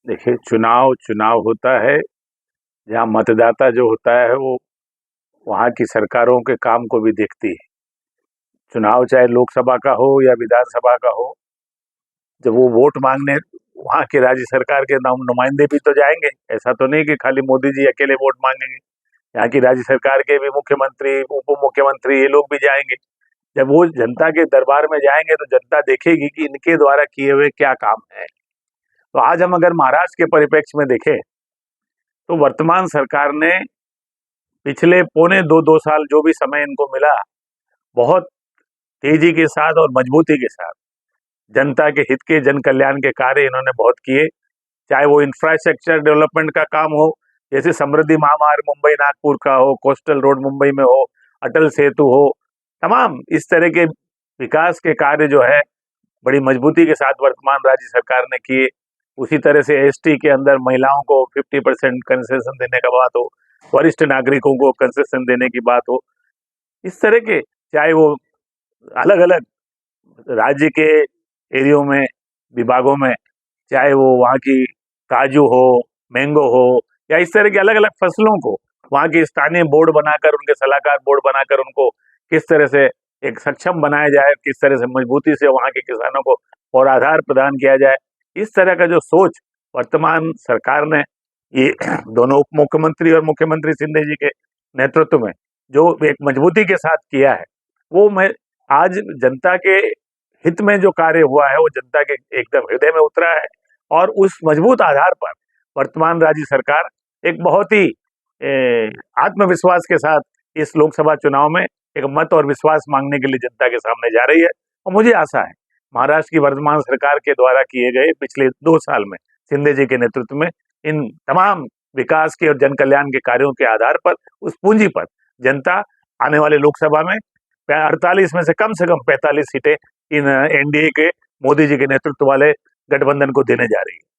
देखिए, चुनाव चुनाव होता है। जहाँ मतदाता जो होता है वो वहाँ की सरकारों के काम को भी देखती है। चुनाव चाहे लोकसभा का हो या विधानसभा का हो, जब वो वोट मांगने वहाँ के राज्य सरकार के नुमाइंदे भी तो जाएंगे। ऐसा तो नहीं कि खाली मोदी जी अकेले वोट मांगेंगे। यहाँ की राज्य सरकार के भी मुख्यमंत्री, उप मुख्यमंत्री, ये लोग भी जाएंगे। जब वो जनता के दरबार में जाएंगे तो जनता देखेगी कि इनके द्वारा किए हुए क्या काम है। तो आज हम अगर महाराष्ट्र के परिप्रेक्ष्य में देखें तो वर्तमान सरकार ने पिछले पौने दो साल जो भी समय इनको मिला, बहुत तेजी के साथ और मजबूती के साथ जनता के हित के, जन कल्याण के कार्य इन्होंने बहुत किए। चाहे वो इंफ्रास्ट्रक्चर डेवलपमेंट का काम हो, जैसे समृद्धि महामार्ग मुंबई नागपुर का हो, कोस्टल रोड मुंबई में हो, अटल सेतु हो, तमाम इस तरह के विकास के कार्य जो है बड़ी मजबूती के साथ वर्तमान राज्य सरकार ने किए। उसी तरह से एसटी के अंदर महिलाओं को 50% कंसेशन देने का बात हो, वरिष्ठ नागरिकों को कंसेशन देने की बात हो, इस तरह के चाहे वो अलग अलग राज्य के एरियो में, विभागों में, चाहे वो वहाँ की काजू हो, मैंगो हो, या इस तरह की अलग अलग फसलों को वहाँ के स्थानीय बोर्ड बनाकर, उनके सलाहकार बोर्ड बनाकर उनको किस तरह से एक सक्षम बनाया जाए, किस तरह से मजबूती से वहाँ के किसानों को और आधार प्रदान किया जाए, इस तरह का जो सोच वर्तमान सरकार ने ये दोनों उप मुख्यमंत्री और मुख्यमंत्री शिंदे जी के नेतृत्व में जो एक मजबूती के साथ किया है, वो मैं आज जनता के हित में जो कार्य हुआ है वो जनता के एकदम हृदय में उतरा है। और उस मजबूत आधार पर वर्तमान राज्य सरकार एक बहुत ही आत्मविश्वास के साथ इस लोकसभा चुनाव में एक मत और विश्वास मांगने के लिए जनता के सामने जा रही है। और मुझे आशा है महाराष्ट्र की वर्तमान सरकार के द्वारा किए गए पिछले 2 साल में शिंदे जी के नेतृत्व में इन तमाम विकास के और जन कल्याण के कार्यों के आधार पर, उस पूंजी पर जनता आने वाले लोकसभा में 48 में से कम 45 सीटें इन एनडीए के मोदी जी के नेतृत्व वाले गठबंधन को देने जा रही है।